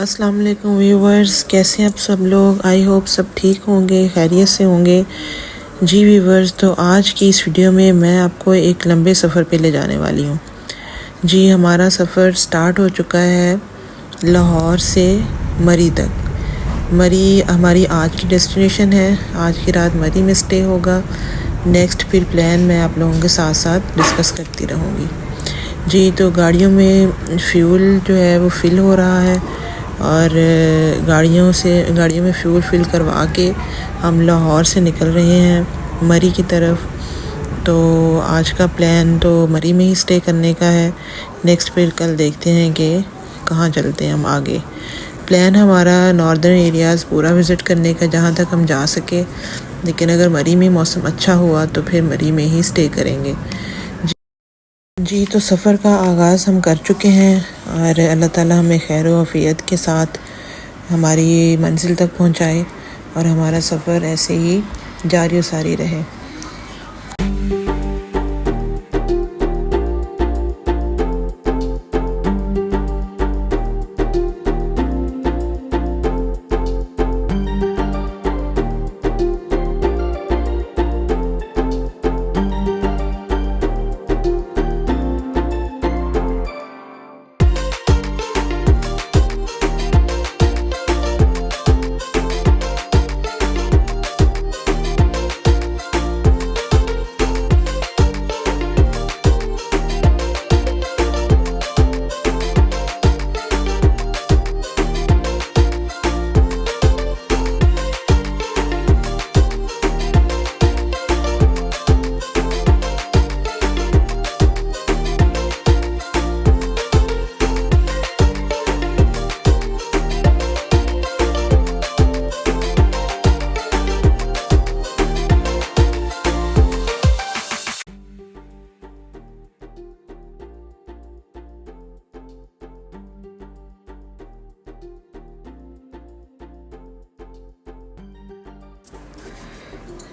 अस्सलाम वालेकुम व्यूवर्स, कैसे हैं आप सब लोग। आई होप सब ठीक होंगे, खैरियत से होंगे। जी व्यूवर्स, तो आज की इस वीडियो में मैं आपको एक लंबे सफ़र पे ले जाने वाली हूँ। जी हमारा सफ़र स्टार्ट हो चुका है लाहौर से मरी तक। मरी हमारी आज की डेस्टिनेशन है। आज की रात मरी में स्टे होगा। नेक्स्ट फिर प्लान मैं आप लोगों के साथ साथ डिस्कस करती रहूँगी। जी तो गाड़ियों में फ्यूल जो है वो फ़िल हो रहा है और गाड़ियों में फ्यूल फिल करवा के हम लाहौर से निकल रहे हैं मरी की तरफ। तो आज का प्लान तो मरी में ही स्टे करने का है। नेक्स्ट फिर कल देखते हैं कि कहाँ चलते हैं हम आगे। प्लान हमारा नॉर्दर्न एरियाज़ पूरा विज़िट करने का जहाँ तक हम जा सके, लेकिन अगर मरी में मौसम अच्छा हुआ तो फिर मरी में ही स्टे करेंगे। जी तो सफ़र का आगाज़ हम कर चुके हैं और अल्लाह ताला हमें खैर व आफ़ियत के साथ हमारी मंजिल तक पहुंचाए और हमारा सफ़र ऐसे ही जारी व सारी रहे।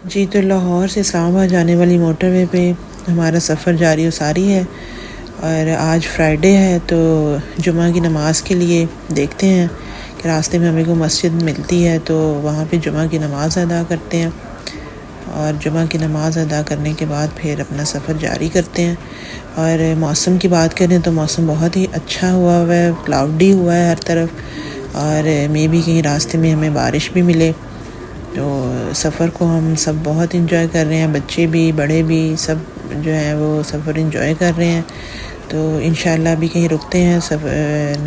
जी तो लाहौर से इस्लामाबाद जाने वाली मोटरवे पे हमारा सफ़र जारी व सारी है और आज फ्राइडे है तो जुमा की नमाज़ के लिए देखते हैं कि रास्ते में हमें को मस्जिद मिलती है तो वहाँ पे जुमा की नमाज़ अदा करते हैं और जुमा की नमाज़ अदा करने के बाद फिर अपना सफ़र जारी करते हैं। और मौसम की बात करें तो मौसम बहुत ही अच्छा हुआ है, क्लाउडी हुआ है हर तरफ और मे भी कहीं रास्ते में हमें बारिश भी मिले। तो सफ़र को हम सब बहुत इंजॉय कर रहे हैं, बच्चे भी बड़े भी सब जो हैं वो सफ़र इंजॉय कर रहे हैं। तो इंशाल्लाह भी कहीं रुकते हैं, सब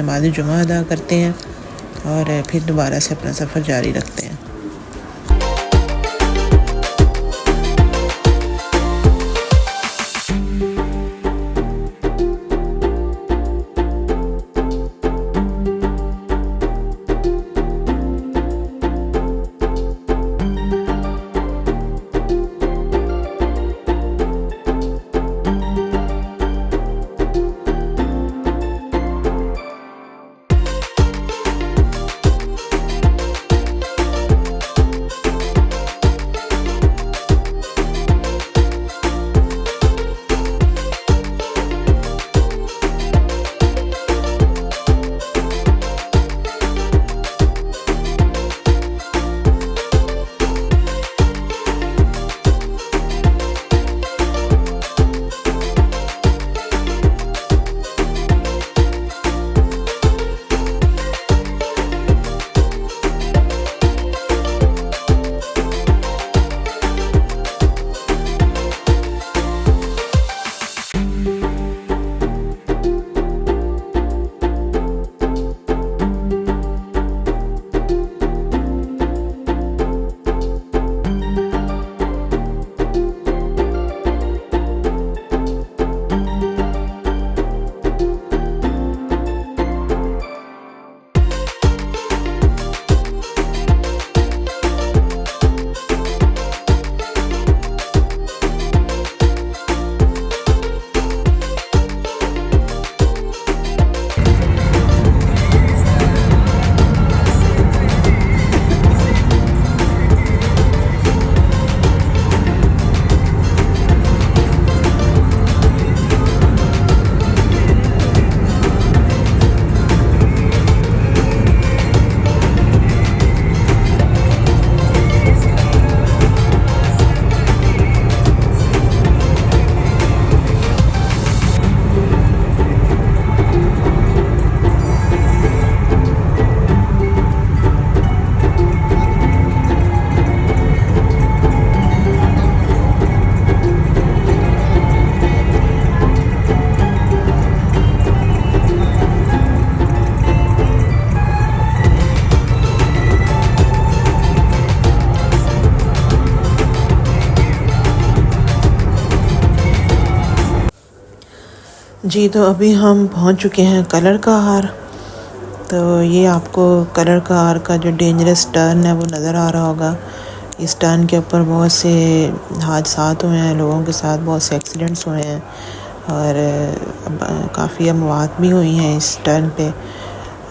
नमाज़ जुमा अदा करते हैं और फिर दोबारा से अपना सफ़र जारी रखते हैं। जी तो अभी हम पहुंच चुके हैं कलर कहार। तो ये आपको कलर कहार का जो डेंजरस टर्न है वो नज़र आ रहा होगा। इस टर्न के ऊपर बहुत से हादसात हुए हैं, लोगों के साथ बहुत से एक्सीडेंट्स हुए हैं और काफ़ी अमवात भी हुई हैं इस टर्न पे।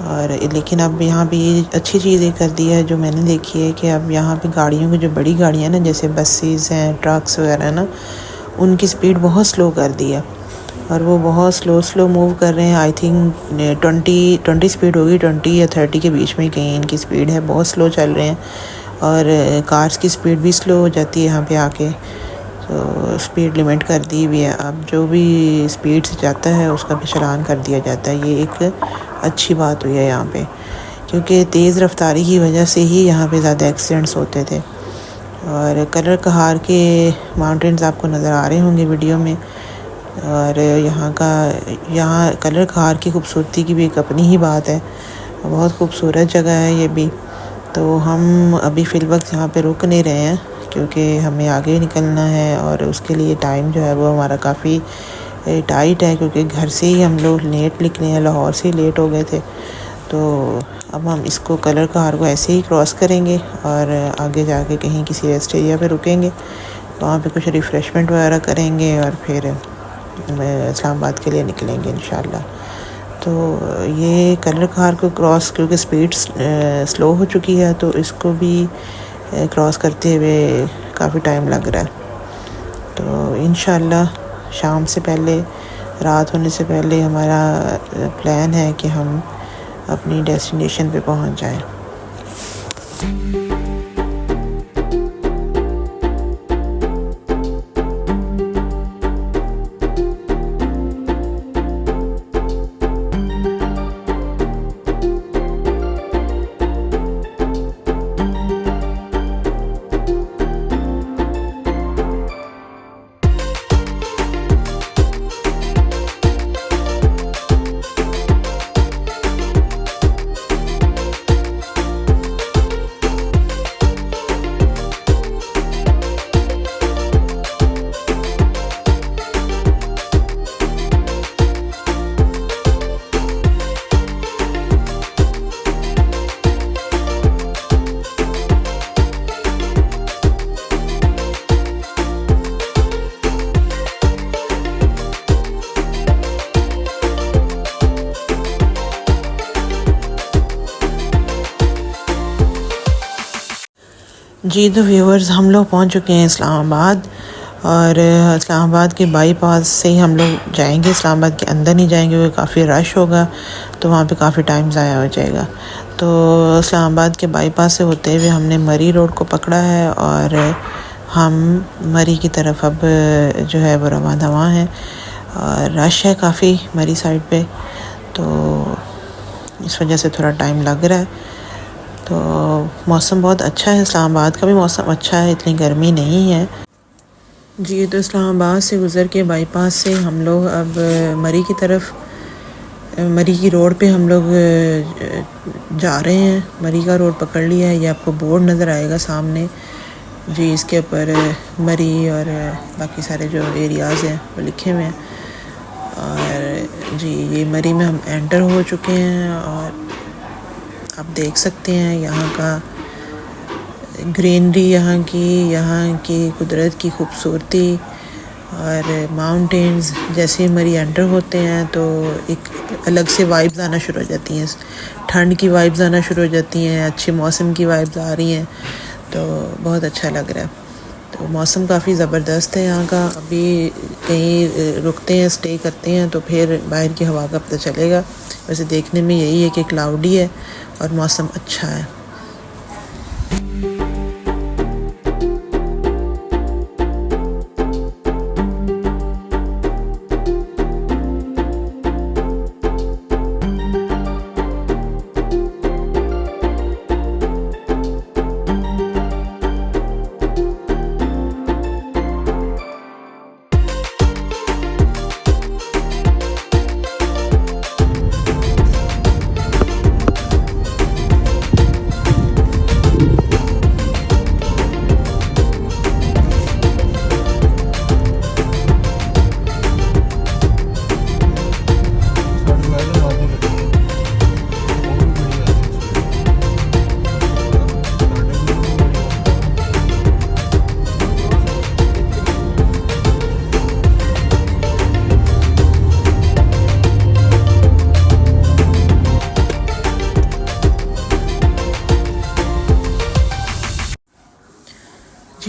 और लेकिन अब यहाँ पे ये अच्छी चीज़ ये कर दी है जो मैंने देखी है कि अब यहाँ पे गाड़ियों की जो बड़ी गाड़ियाँ ना, जैसे बसेस हैं, ट्रक्स वगैरह ना, उनकी स्पीड बहुत स्लो कर दी है और वो बहुत स्लो मूव कर रहे हैं। आई थिंक 20 स्पीड होगी, 20 या 30 के बीच में कहीं इनकी स्पीड है, बहुत स्लो चल रहे हैं। और कार्स की स्पीड भी स्लो हो जाती है यहाँ पे आके, तो स्पीड लिमिट कर दी हुई है। अब जो भी स्पीड से जाता है उसका भी चालान कर दिया जाता है। ये एक अच्छी बात हुई है यहाँ पे, क्योंकि तेज़ रफ्तारी की वजह से ही यहाँ पे ज़्यादा एक्सीडेंट्स होते थे। और कलर कहार के माउंटेन्स आपको नज़र आ रहे होंगे वीडियो में। और यहाँ कलर कहार की खूबसूरती की भी एक अपनी ही बात है, बहुत खूबसूरत जगह है ये भी। तो हम अभी फ़िल वक्त यहाँ पे रुक नहीं रहे हैं क्योंकि हमें आगे निकलना है और उसके लिए टाइम जो है वो हमारा काफ़ी टाइट है, क्योंकि घर से ही हम लोग लेट निकले हैं, लाहौर से ही लेट हो गए थे। तो अब हम इसको कलर कहार को ऐसे ही क्रॉस करेंगे और आगे जाके कहीं किसी रेस्ट एरिया पे रुकेंगे, वहाँ पे कुछ रिफ़्रेशमेंट वगैरह करेंगे और फिर इस्लामाबाद के लिए निकलेंगे इंशाल्लाह। तो ये कलर कहार को क्रॉस, क्योंकि स्पीड स्लो हो चुकी है तो इसको भी क्रॉस करते हुए काफ़ी टाइम लग रहा है। तो इंशाल्लाह शाम से पहले, रात होने से पहले हमारा प्लान है कि हम अपनी डेस्टिनेशन पे पहुंच जाएं। जी तो व्यूअर्स, हम लोग पहुंच चुके हैं इस्लामाबाद और इस्लामाबाद के बाईपास से ही हम लोग जाएंगे। इस्लामाबाद के अंदर नहीं जाएंगे क्योंकि काफ़ी रश होगा, तो वहाँ पे काफ़ी टाइम ज़ाया हो जाएगा। तो इस्लामाबाद के बाईपास से होते हुए हमने मरी रोड को पकड़ा है और हम मरी की तरफ अब जो है वो रवाना दवा हैं। और रश है काफ़ी मरी साइड पे, तो इस वजह से थोड़ा टाइम लग रहा है। तो मौसम बहुत अच्छा है, इस्लामाबाद का भी मौसम अच्छा है, इतनी गर्मी नहीं है। जी तो इस्लामाबाद से गुज़र के बाईपास से हम लोग अब मरी की तरफ, मरी की रोड पे हम लोग जा रहे हैं। मरी का रोड पकड़ लिया है, ये आपको बोर्ड नज़र आएगा सामने जी, इसके ऊपर मरी और बाकी सारे जो एरियाज़ हैं वो लिखे हुए हैं। और जी ये मरी में हम एंटर हो चुके हैं और आप देख सकते हैं यहाँ का ग्रीनरी, यहाँ की कुदरत की खूबसूरती और माउंटेन्स। जैसे ही मरी एंटर होते हैं तो एक अलग से वाइब्स आना शुरू हो जाती हैं, ठंड की वाइब्स आना शुरू हो जाती हैं, अच्छे मौसम की वाइब्स आ रही हैं, तो बहुत अच्छा लग रहा है। तो मौसम काफ़ी ज़बरदस्त है यहाँ का। अभी कहीं रुकते हैं, स्टे करते हैं, तो फिर बाहर की हवा का पता चलेगा। वैसे देखने में यही है कि क्लाउडी है और मौसम अच्छा है।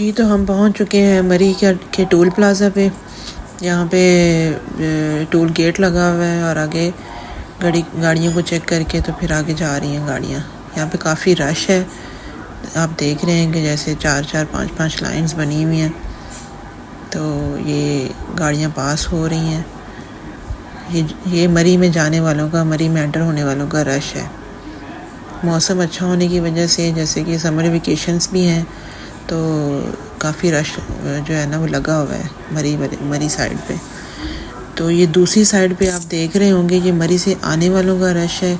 जी तो हम पहुंच चुके हैं मरी के टोल प्लाज़ा पे। यहाँ पे टोल गेट लगा हुआ है और आगे गाड़ियों को चेक करके तो फिर आगे जा रही हैं गाड़ियाँ। यहाँ पे काफ़ी रश है, आप देख रहे हैं कि जैसे 4-4 5-5 लाइंस बनी हुई हैं। तो ये गाड़ियाँ पास हो रही हैं। ये मरी में जाने वालों का, मरी में एंटर होने वालों का रश है। मौसम अच्छा होने की वजह से, जैसे कि समर वेकेशंस भी हैं, तो काफ़ी रश जो है ना वो लगा हुआ है मरी साइड पे। तो ये दूसरी साइड पे आप देख रहे होंगे ये मरी से आने वालों का रश है,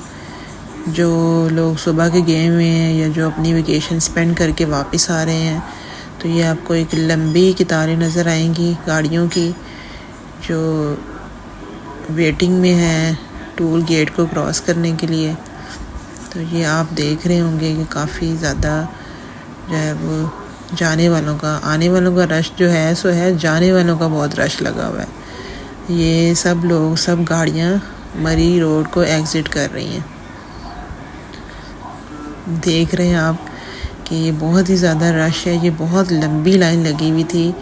जो लोग सुबह के गए हुए हैं या जो अपनी वेकेशन स्पेंड करके वापस आ रहे हैं। तो ये आपको एक लंबी कतारें नज़र आएंगी गाड़ियों की जो वेटिंग में है टोल गेट को क्रॉस करने के लिए। तो ये आप देख रहे होंगे कि काफ़ी ज़्यादा जो है वो जाने वालों का, आने वालों का रश जो है सो है, जाने वालों का बहुत रश लगा हुआ है। ये सब गाड़ियाँ मरी रोड को एग्ज़िट कर रही हैं। देख रहे हैं आप कि ये बहुत ही ज़्यादा रश है, ये बहुत लंबी लाइन लगी हुई थी।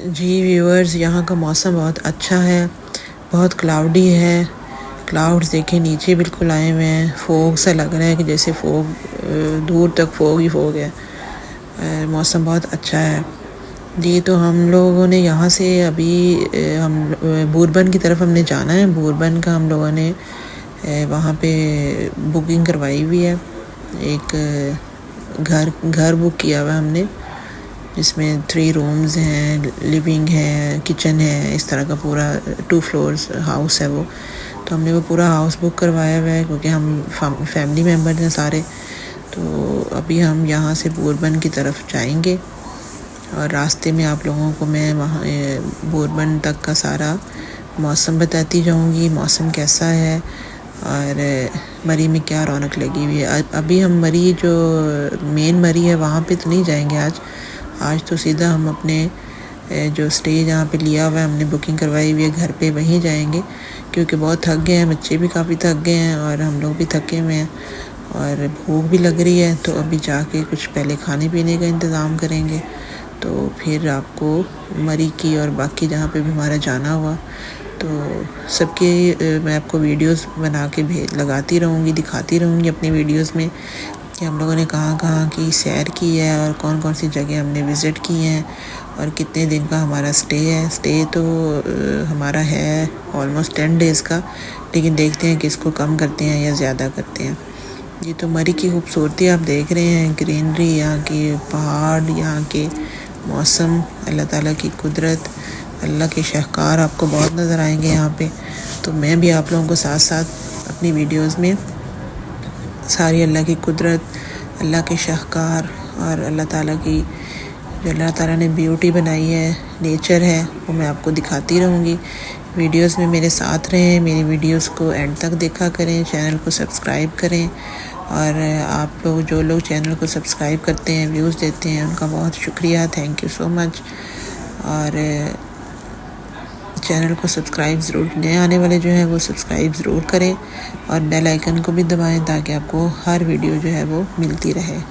जी व्यूअर्स, यहाँ का मौसम बहुत अच्छा है, बहुत क्लाउडी है। क्लाउड्स देखें नीचे बिल्कुल आए हुए हैं, फोग सा लग रहा है कि जैसे फोग दूर तक फोग ही फोग है। मौसम बहुत अच्छा है जी। तो हम लोगों ने यहाँ से अभी हम बूरबन की तरफ हमने जाना है। बूरबन का हम लोगों ने वहाँ पे बुकिंग करवाई हुई है। एक घर बुक किया हुआ हमने, जिसमें 3 रूम्स हैं, लिविंग है, किचन है, इस तरह का पूरा 2 फ्लोर्स हाउस है वो। तो हमने वो पूरा हाउस बुक करवाया हुआ है क्योंकि हम फैमिली मेम्बर हैं सारे। तो अभी हम यहाँ से बूरबन की तरफ जाएंगे और रास्ते में आप लोगों को मैं वहाँ बूरबन तक का सारा मौसम बताती जाऊँगी, मौसम कैसा है और मरी में क्या रौनक लगी हुई है। अभी हम मरी जो मेन मरी है वहाँ पे तो नहीं जाएंगे आज तो सीधा हम अपने जो स्टे जहाँ पे लिया हुआ है, हमने बुकिंग करवाई हुई है घर पे, वहीं जाएंगे क्योंकि बहुत थक गए हैं, बच्चे भी काफ़ी थक गए हैं और हम लोग भी थके हुए हैं और भूख भी लग रही है। तो अभी जाके कुछ पहले खाने पीने का इंतज़ाम करेंगे, तो फिर आपको मरी की और बाकी जहाँ पे भी हमारा जाना हुआ तो सबके मैं आपको वीडियोस बना के लगाती रहूँगी, दिखाती रहूँगी अपनी वीडियोस में कि हम लोगों ने कहाँ की सैर की है और कौन कौन सी जगह हमने विज़िट की हैं और कितने दिन का हमारा स्टे है। स्टे तो हमारा है ऑलमोस्ट 10 डेज़ का, लेकिन देखते हैं कि इसको कम करते हैं या ज़्यादा करते हैं। ये तो मरी की खूबसूरती आप देख रहे हैं, ग्रीनरी, यहाँ के पहाड़, यहाँ के मौसम, अल्लाह ताला की कुदरत, अल्लाह के शाहकार आपको बहुत नज़र आएंगे यहाँ पे। तो मैं भी आप लोगों को साथ साथ अपनी वीडियोस में सारी अल्लाह की कुदरत, अल्लाह के शाहकार और अल्लाह ताला की जो अल्लाह ताला ने ब्यूटी बनाई है, नेचर है, वो मैं आपको दिखाती रहूँगी। वीडियोस में मेरे साथ रहें, मेरी वीडियोस को एंड तक देखा करें, चैनल को सब्सक्राइब करें और आप लोग जो लोग चैनल को सब्सक्राइब करते हैं, व्यूज़ देते हैं, उनका बहुत शुक्रिया, थैंक यू सो मच। और चैनल को सब्सक्राइब ज़रूर, नए आने वाले जो हैं वो सब्सक्राइब ज़रूर करें और बेल आइकन को भी दबाएं ताकि आपको हर वीडियो जो है वो मिलती रहे।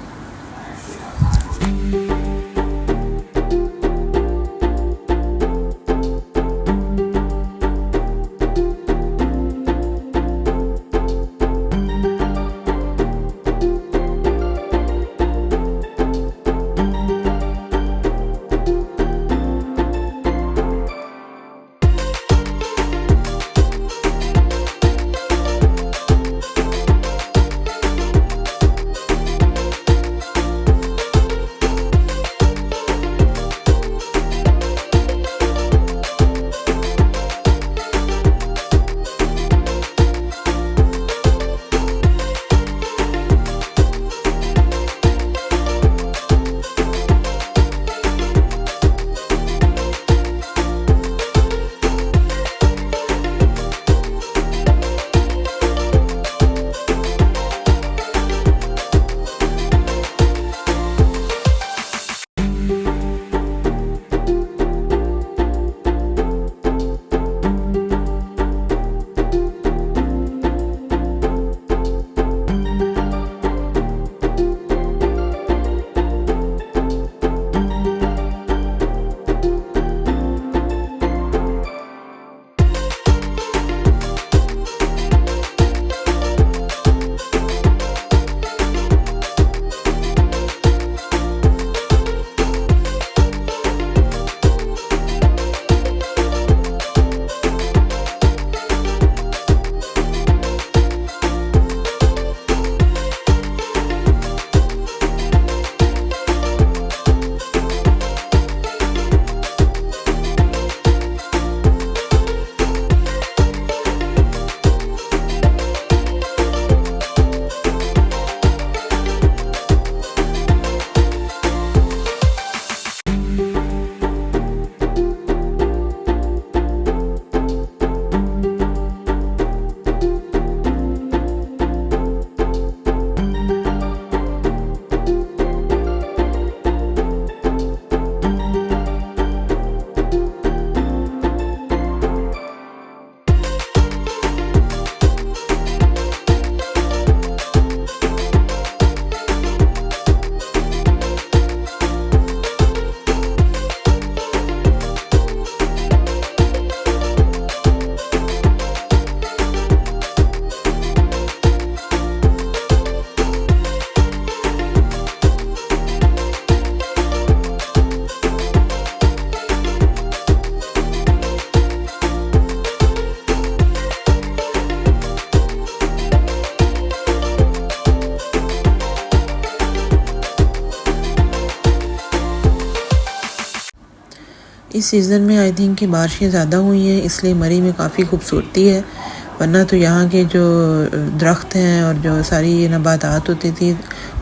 इस सीज़न में आई थिंक कि बारिशें ज़्यादा हुई हैं, इसलिए मरी में काफ़ी खूबसूरती है, वरना तो यहाँ के जो दरख्त हैं और जो सारी नबातात होती थी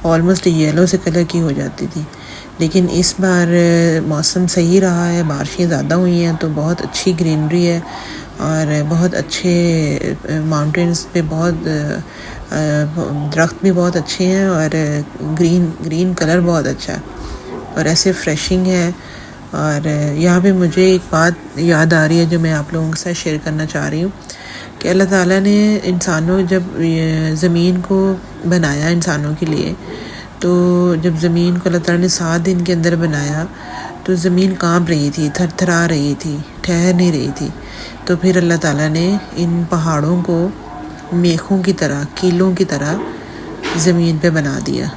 ऑलमोस्ट येलो से कलर की हो जाती थी। लेकिन इस बार मौसम सही रहा है, बारिशें ज़्यादा हुई हैं तो बहुत अच्छी ग्रीनरी है और बहुत अच्छे माउंटेन्स पे बहुत दरख्त भी बहुत अच्छे हैं और ग्रीन कलर बहुत अच्छा है और ऐसे फ्रेशिंग है। और यहाँ पे मुझे एक बात याद आ रही है जो मैं आप लोगों के साथ शेयर करना चाह रही हूँ कि अल्लाह ताला ने इंसानों जब ज़मीन को बनाया इंसानों के लिए, तो जब ज़मीन को अल्लाह ताला ने 7 दिन के अंदर बनाया तो ज़मीन कांप रही थी, थरथरा रही थी, ठहर नहीं रही थी। तो फिर अल्लाह ताला ने इन पहाड़ों को मेखों की तरह, कीलों की तरह ज़मीन पे बना दिया।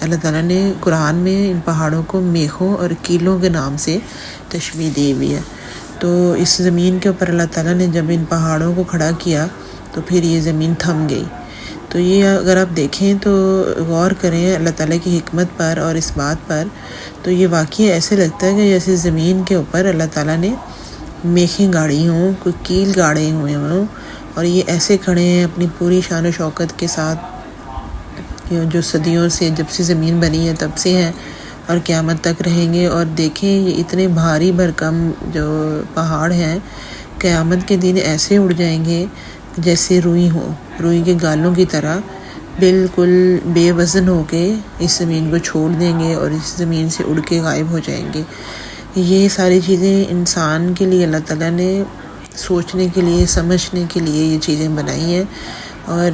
अल्लाह ताला ने कुरान में इन पहाड़ों को मेखों और कीलों के नाम से तशबीह दी हुई है। तो इस ज़मीन के ऊपर अल्लाह ताला ने जब इन पहाड़ों को खड़ा किया तो फिर ये ज़मीन थम गई। तो ये अगर आप देखें तो गौर करें अल्लाह ताला की हिकमत पर और इस बात पर, तो ये वाकई ऐसे लगता है कि जैसे ज़मीन के ऊपर अल्लाह ताला ने मेखें गाड़ी हों, कोई कील गाड़े हुए हों और ये ऐसे खड़े हैं अपनी पूरी शान शौकत के साथ, जो सदियों से जब से ज़मीन बनी है तब से हैं और क़यामत तक रहेंगे। और देखें ये इतने भारी भरकम जो पहाड़ हैं, क़यामत के दिन ऐसे उड़ जाएंगे जैसे रुई हो, रुई के गालों की तरह बिल्कुल बेवज़न होके इस ज़मीन को छोड़ देंगे और इस ज़मीन से उड़ के गायब हो जाएंगे। ये सारी चीज़ें इंसान के लिए अल्लाह ताला ने सोचने के लिए, समझने के लिए ये चीज़ें बनाई हैं। और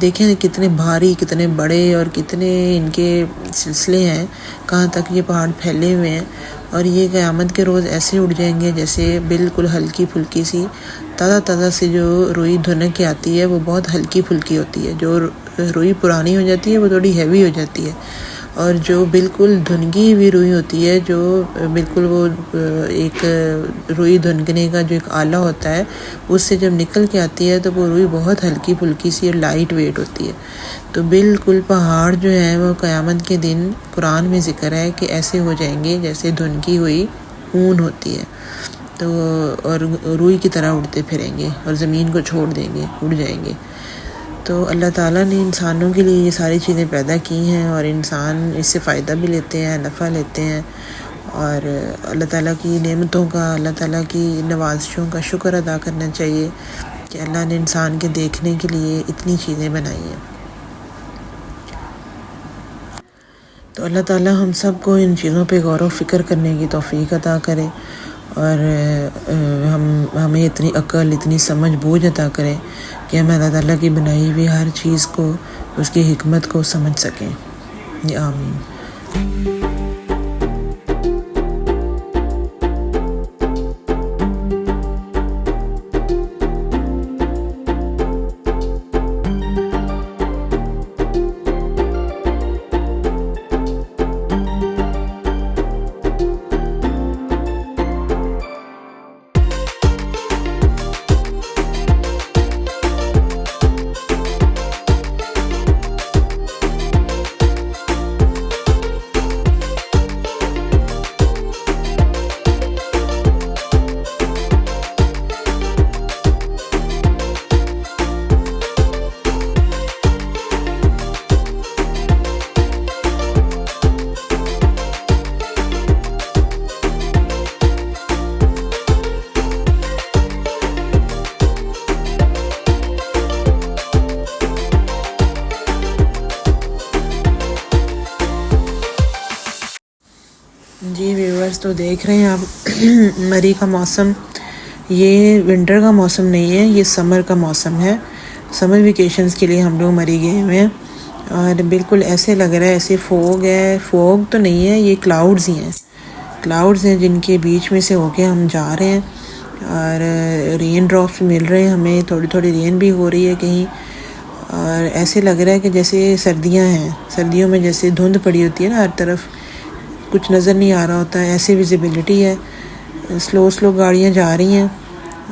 देखें कितने भारी, कितने बड़े और कितने इनके सिलसिले हैं, कहाँ तक ये पहाड़ फैले हुए हैं। और ये क़यामत के रोज़ ऐसे उड़ जाएंगे जैसे बिल्कुल हल्की फुल्की सी ताज़ा सी जो रुई धुनक के आती है वो बहुत हल्की फुल्की होती है। जो रुई पुरानी हो जाती है वो थोड़ी हैवी हो जाती है और जो बिल्कुल धुनगी हुई रुई होती है, जो बिल्कुल वो एक रुई धुनकने का जो एक आला होता है उससे जब निकल के आती है तो वो रुई बहुत हल्की फुल्की सी और लाइट वेट होती है। तो बिल्कुल पहाड़ जो है वो क़यामत के दिन कुरान में ज़िक्र है कि ऐसे हो जाएंगे जैसे धुनकी हुई ऊन होती है, तो और रुई की तरह उड़ते फिरेंगे और ज़मीन को छोड़ देंगे, उड़ जाएंगे। तो अल्लाह ताला ने इंसानों के लिए ये सारी चीज़ें पैदा की हैं और इंसान इससे फ़ायदा भी लेते हैं, नफ़ा लेते हैं। और अल्लाह ताला की नेमतों का, अल्लाह ताला की नवाज़िशों का शुक्र अदा करना चाहिए कि अल्लाह ने इंसान के देखने के लिए इतनी चीज़ें बनाई हैं। तो अल्लाह ताला हम सब को इन चीज़ों पे गौर व फ़िक्र करने की तौफ़ीक अता करे और हमें इतनी अक्ल, इतनी समझ बूझ अता करें कि हम अल्लाह ताला की बनाई हुई हर चीज़ को, उसकी हिकमत को समझ सकें। आमीन। जी व्यूअर्स, तो देख रहे हैं आप मरी का मौसम, ये विंटर का मौसम नहीं है, ये समर का मौसम है। समर वेकेशंस के लिए हम लोग मरी गए हुए हैं और बिल्कुल ऐसे लग रहा है ऐसे फोग है, फोग तो नहीं है, ये क्लाउड्स ही हैं, क्लाउड्स हैं जिनके बीच में से होके हम जा रहे हैं और रेन ड्रॉप्स मिल रहे हैं हमें, थोड़ी थोड़ी रेन भी हो रही है कहीं। और ऐसे लग रहा है कि जैसे सर्दियां हैं, सर्दियों में जैसे धुंध पड़ी होती है ना, हर तरफ कुछ नज़र नहीं आ रहा होता है, ऐसी विजिबिलिटी है। स्लो गाड़ियाँ जा रही हैं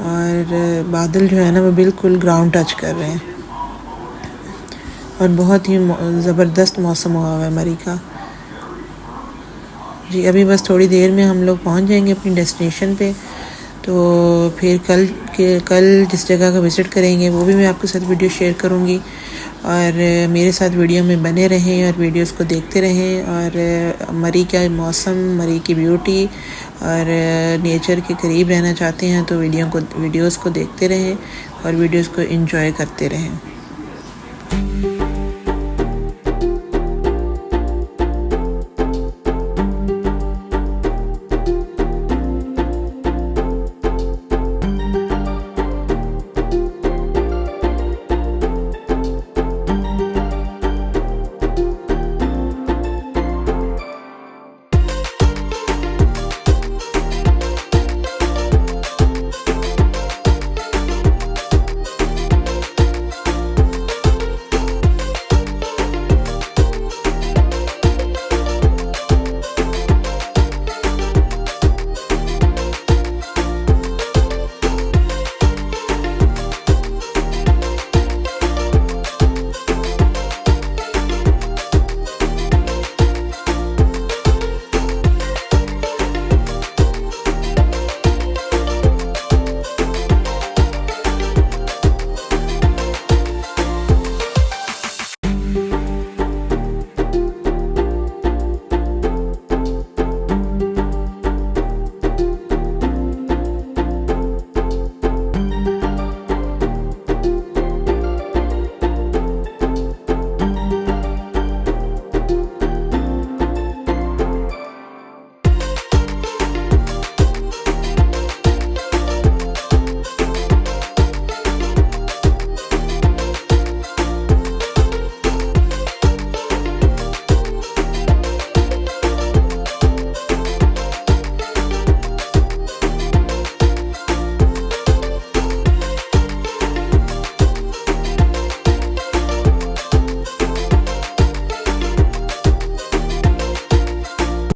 और बादल जो है ना वो बिल्कुल ग्राउंड टच कर रहे हैं और बहुत ही ज़बरदस्त मौसम हुआ है मरी का। जी अभी बस थोड़ी देर में हम लोग पहुंच जाएंगे अपनी डेस्टिनेशन पे। तो फिर कल जिस जगह का विज़िट करेंगे वो भी मैं आपके साथ वीडियो शेयर करूंगी, और मेरे साथ वीडियो में बने रहें और वीडियोस को देखते रहें। और मरी का मौसम, मरी की ब्यूटी और नेचर के करीब रहना चाहते हैं तो वीडियोस को देखते रहें और वीडियोस को एंजॉय करते रहें।